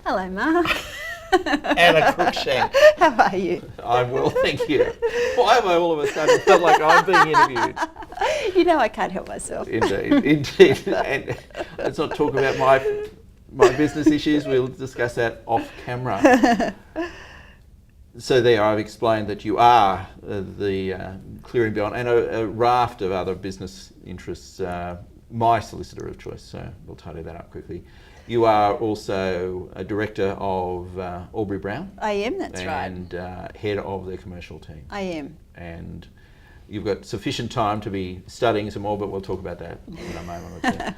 Hello, Mark. Anna Cruikshank. How are you? I'm well, thank you. Why have I all of a sudden felt like I'm being interviewed? You know I can't help myself. Indeed. And let's not talk about my business issues. We'll discuss that off camera. So there, I've explained that you are the Clearing Beyond and a raft of other business interests, my solicitor of choice. So we'll tidy that up quickly. You are also a director of Aubrey Brown. I am, that's right. And head of the commercial team. I am. And you've got sufficient time to be studying some more, but we'll talk about that in a moment or two.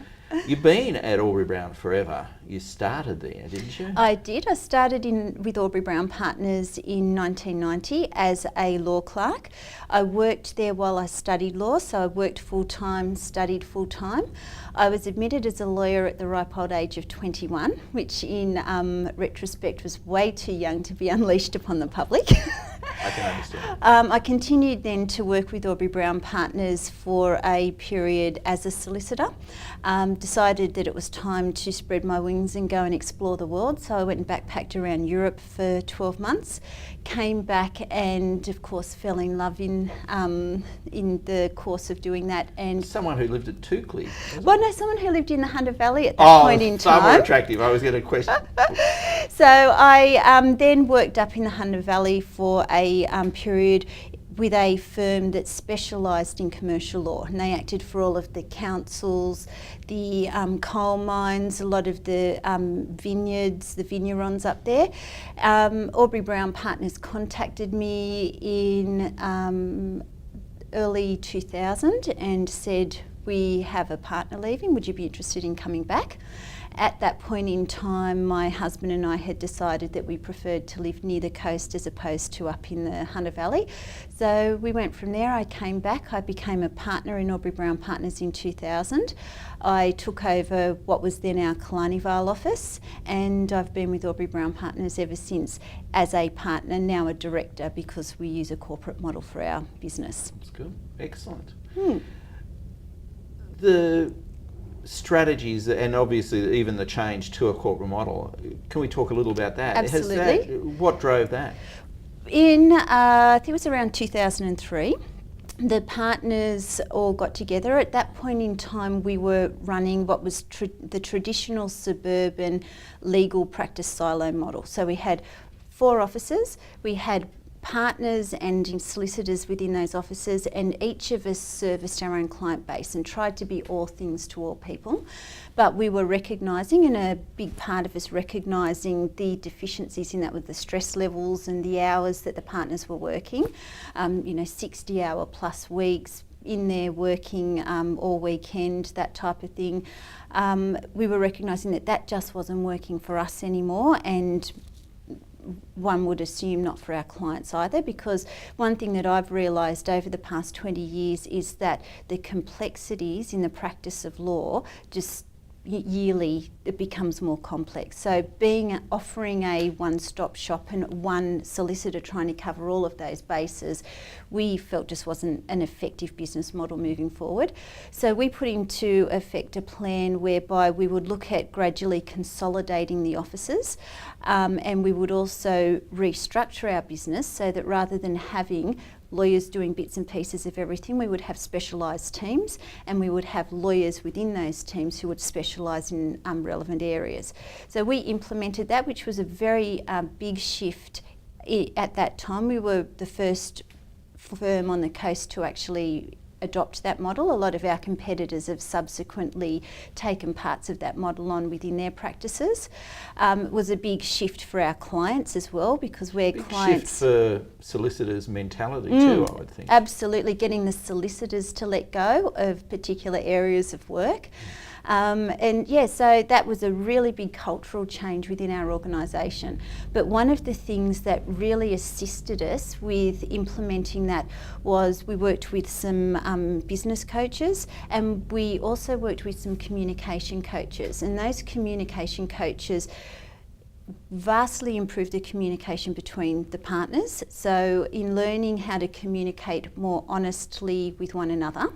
You've been at Aubrey Brown forever. You started there, didn't you? I did. I started with Aubrey Brown Partners in 1990 as a law clerk. I worked there while I studied law, so I worked full-time, studied full-time. I was admitted as a lawyer at the ripe old age of 21, which in retrospect was way too young to be unleashed upon the public. I can understand. I continued then to work with Aubrey Brown Partners for a period as a solicitor. Decided that it was time to spread my wings and go and explore the world, so I went and backpacked around Europe for 12 months. Came back and of course fell in love in the course of doing that. And someone who lived at Toukley. Well, no, someone who lived in the Hunter Valley at that point in time. Oh, far more attractive. I was going to question. So I then worked up in the Hunter Valley for a period with a firm that specialised in commercial law, and they acted for all of the councils, the coal mines, a lot of the vineyards, the vignerons up there. Aubrey Brown Partners contacted me in early 2000 and said, we have a partner leaving, would you be interested in coming back? At that point in time, my husband and I had decided that we preferred to live near the coast as opposed to up in the Hunter Valley. So we went from there. I came back. I became a partner in Aubrey Brown Partners in 2000. I took over what was then our Killarney Vale office, and I've been with Aubrey Brown Partners ever since as a partner, now a director, because we use a corporate model for our business. That's good. Excellent. The strategies and obviously even the change to a corporate model, can we talk a little about that? Absolutely. What drove that? I think it was around 2003. The partners all got together. At that point in time, we were running what was the traditional suburban legal practice silo model. So we had 4 offices. We had partners and solicitors within those offices, and each of us serviced our own client base and tried to be all things to all people. But we were recognising, and a big part of us recognising the deficiencies in that with the stress levels and the hours that the partners were working, 60-hour plus weeks, in there working all weekend, that type of thing. We were recognising that just wasn't working for us anymore, and one would assume not for our clients either, because one thing that I've realised over the past 20 years is that the complexities in the practice of law just yearly it becomes more complex. So offering a one-stop shop and one solicitor trying to cover all of those bases, we felt just wasn't an effective business model moving forward. So we put into effect a plan whereby we would look at gradually consolidating the offices, and we would also restructure our business so that rather than having lawyers doing bits and pieces of everything, we would have specialised teams, and we would have lawyers within those teams who would specialise in relevant areas. So we implemented that, which was a very big shift at that time. We were the first firm on the coast to actually adopt that model. A lot of our competitors have subsequently taken parts of that model on within their practices. It was a big shift for our clients as well, because we're clients... Shift for solicitors' mentality too, I would think. Absolutely, getting the solicitors to let go of particular areas of work. So that was a really big cultural change within our organisation. But one of the things that really assisted us with implementing that was we worked with some business coaches, and we also worked with some communication coaches. And those communication coaches vastly improved the communication between the partners. So in learning how to communicate more honestly with one another,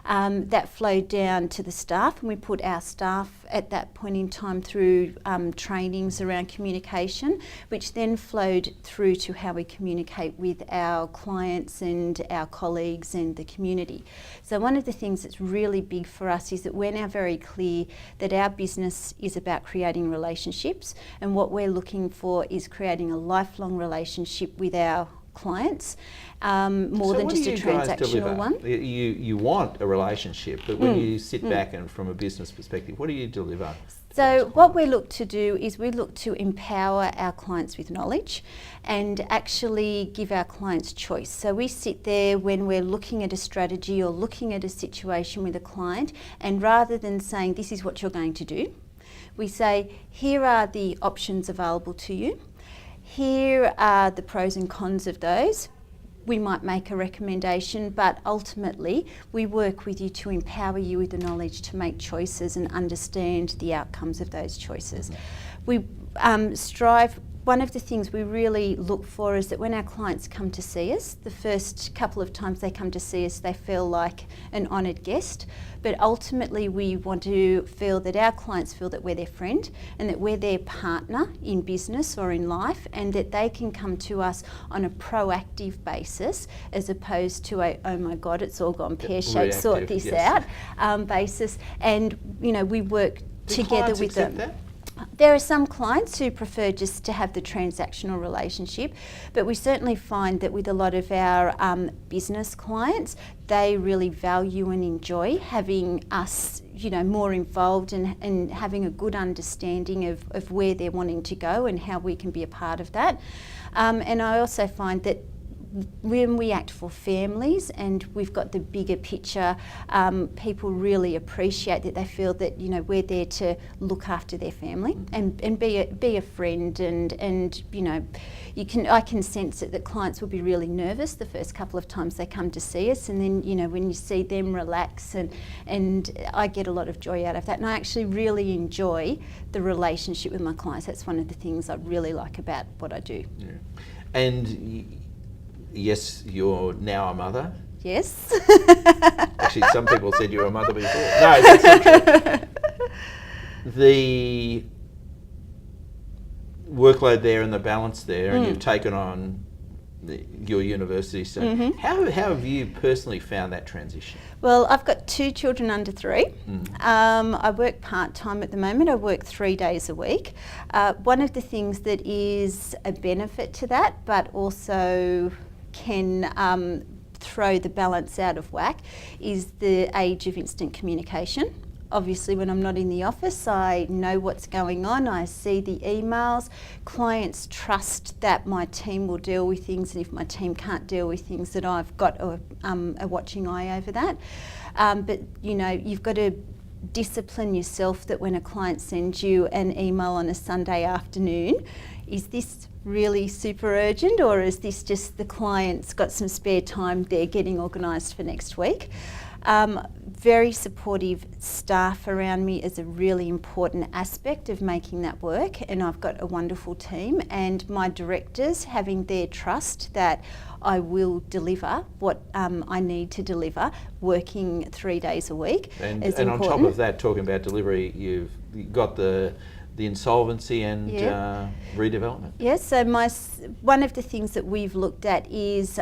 That flowed down to the staff, and we put our staff at that point in time through trainings around communication, which then flowed through to how we communicate with our clients and our colleagues and the community. So one of the things that's really big for us is that we're now very clear that our business is about creating relationships, and what we're looking for is creating a lifelong relationship with our clients, more than just a transactional one. You want a relationship, but when you sit back and from a business perspective, what do you deliver? So what we look to do is we look to empower our clients with knowledge and actually give our clients choice. So we sit there when we're looking at a strategy or looking at a situation with a client, and rather than saying this is what you're going to do, we say here are the options available to you. Here are the pros and cons of those. We might make a recommendation, but ultimately we work with you to empower you with the knowledge to make choices and understand the outcomes of those choices. We strive. One of the things we really look for is that when our clients come to see us, the first couple of times they come to see us, they feel like an honoured guest. But ultimately we want to feel that our clients feel that we're their friend and that we're their partner in business or in life, and that they can come to us on a proactive basis as opposed to a, oh my God, it's all gone pear-shaped, sort this out basis. And, you know, we work together with them. That? There are some clients who prefer just to have the transactional relationship, but we certainly find that with a lot of our business clients, they really value and enjoy having us, you know, more involved and having a good understanding of where they're wanting to go and how we can be a part of that. And I also find that when we act for families and we've got the bigger picture, people really appreciate that. They feel that, you know, we're there to look after their family and be a friend, and you know, I can sense that clients will be really nervous the first couple of times they come to see us, and then, you know, when you see them relax, and I get a lot of joy out of that, and I actually really enjoy the relationship with my clients. That's one of the things I really like about what I do. Yeah. And yes, you're now a mother. Yes. Actually, some people said you were a mother before. No, that's not true. The workload there and the balance there, and you've taken on your university. So how have you personally found that transition? Well, I've got 2 children under 3. I work part-time at the moment. I work 3 days a week. One of the things that is a benefit to that, but also can throw the balance out of whack, is the age of instant communication. Obviously, when I'm not in the office, I know what's going on. I see the emails. Clients trust that my team will deal with things, and if my team can't deal with things, that I've got a watching eye over that. But, you know, you've got to discipline yourself that when a client sends you an email on a Sunday afternoon, is this really super urgent, or is this just the client's got some spare time they're getting organised for next week? Very supportive staff around me is a really important aspect of making that work, and I've got a wonderful team, and my directors having their trust that I will deliver what I need to deliver, working 3 days a week is important. On top of that, talking about delivery, you've got the insolvency and redevelopment. Yes, so one of the things that we've looked at is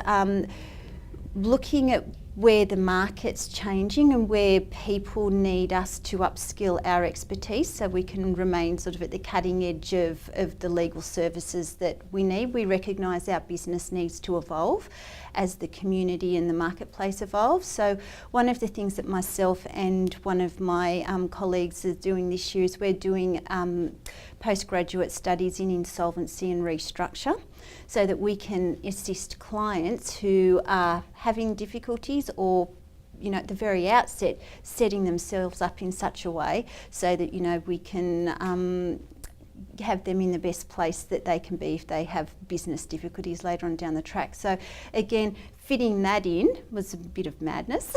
looking at where the market's changing and where people need us to upskill our expertise so we can remain sort of at the cutting edge of the legal services that we need. We recognise our business needs to evolve as the community and the marketplace evolves. So one of the things that myself and one of my colleagues are doing this year is we're doing postgraduate studies in insolvency and restructure, so that we can assist clients who are having difficulties, or, you know, at the very outset, setting themselves up in such a way so that, you know, we can have them in the best place that they can be if they have business difficulties later on down the track. So again, fitting that in was a bit of madness.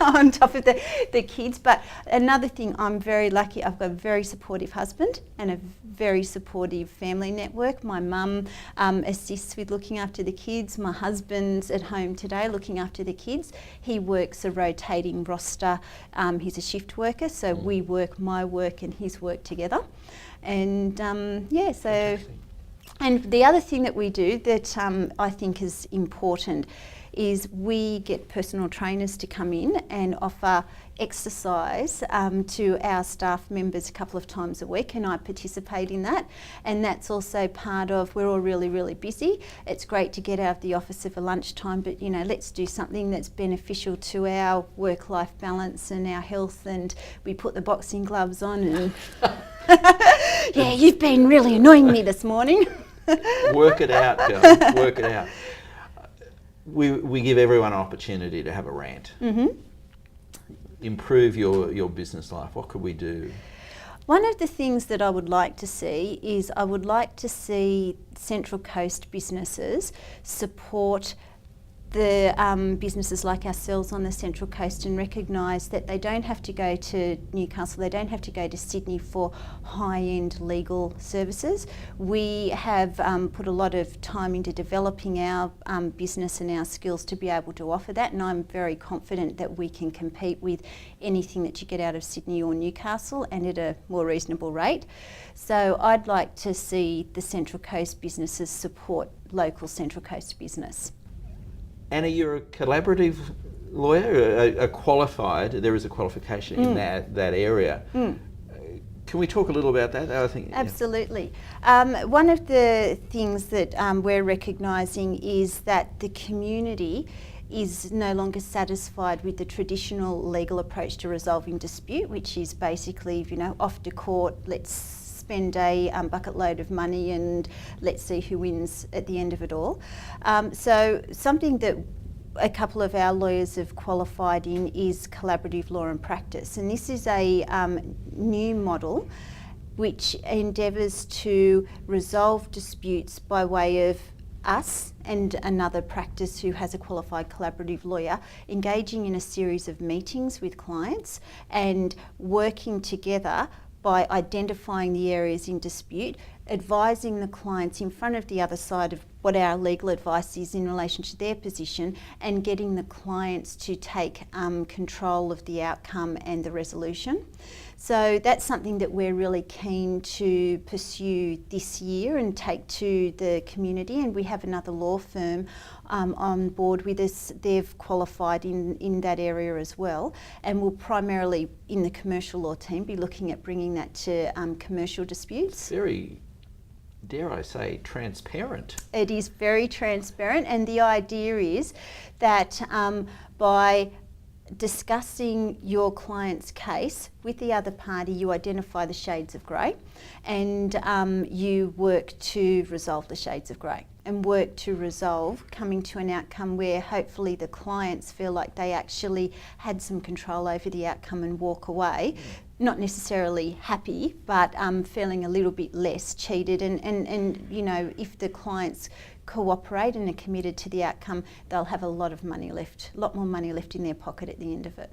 on top of the kids. But another thing, I'm very lucky. I've got a very supportive husband and a very supportive family network. My mum assists with looking after the kids. My husband's at home today looking after the kids. He works a rotating roster. He's a shift worker, so we work my work and his work together. And so... And the other thing that we do that I think is important is we get personal trainers to come in and offer exercise to our staff members a couple of times a week, and I participate in that. And that's also part of, we're all really, really busy. It's great to get out of the office at lunchtime, but let's do something that's beneficial to our work-life balance and our health, and we put the boxing gloves on and yeah, you've been really annoying me this morning. Work it out, girl. Work it out. We give everyone an opportunity to have a rant. Improve your business life. What could we do? One of the things that I would like to see is I would like to see Central Coast businesses support the businesses like ourselves on the Central Coast and recognise that they don't have to go to Newcastle, they don't have to go to Sydney for high-end legal services. We have put a lot of time into developing our business and our skills to be able to offer that, and I'm very confident that we can compete with anything that you get out of Sydney or Newcastle, and at a more reasonable rate. So I'd like to see the Central Coast businesses support local Central Coast business. Anna, you're a collaborative lawyer, a qualified, there is a qualification in that area. Can we talk a little about that? I think absolutely. One of the things that we're recognising is that the community is no longer satisfied with the traditional legal approach to resolving dispute, which is basically, off to court, let's spend a bucket load of money and let's see who wins at the end of it all. So something that a couple of our lawyers have qualified in is collaborative law and practice, and this is a new model which endeavours to resolve disputes by way of us and another practice who has a qualified collaborative lawyer engaging in a series of meetings with clients and working together by identifying the areas in dispute, advising the clients in front of the other side of what our legal advice is in relation to their position, and getting the clients to take control of the outcome and the resolution. So that's something that we're really keen to pursue this year and take to the community, and we have another law firm on board with us. They've qualified in that area as well, and we'll primarily in the commercial law team be looking at bringing that to commercial disputes. Very, dare I say, transparent. It is very transparent, and the idea is that by discussing your client's case with the other party, you identify the shades of grey, and you work to resolve the shades of grey and work to resolve coming to an outcome where hopefully the clients feel like they actually had some control over the outcome and walk away, not necessarily happy, but feeling a little bit less cheated. And if the clients cooperate and are committed to the outcome, they'll have a lot more money left in their pocket at the end of it.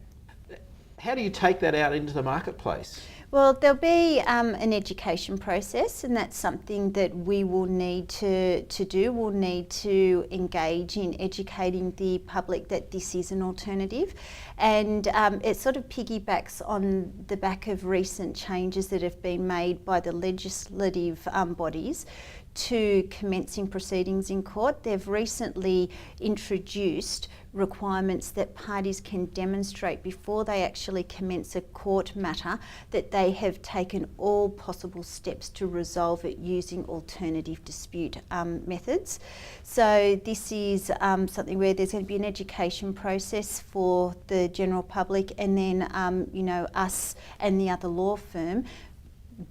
How do you take that out into the marketplace? Well, there'll be an education process, and that's something that we will need to do. We'll need to engage in educating the public that this is an alternative, and it sort of piggybacks on the back of recent changes that have been made by the legislative bodies to commencing proceedings in court. They've recently introduced requirements that parties can demonstrate before they actually commence a court matter that they have taken all possible steps to resolve it using alternative dispute methods. So this is something where there's going to be an education process for the general public, and then us and the other law firm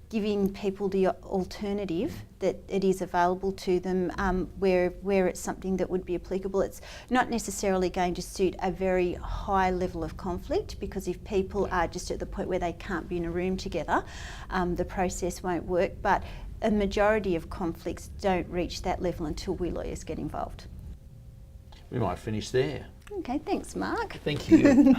giving people the alternative that it is available to them where it's something that would be applicable. It's not necessarily going to suit a very high level of conflict, because if people are just at the point where they can't be in a room together, the process won't work, but a majority of conflicts don't reach that level until we lawyers get involved. we might finish there. Okay, thanks, Mark. Thank you.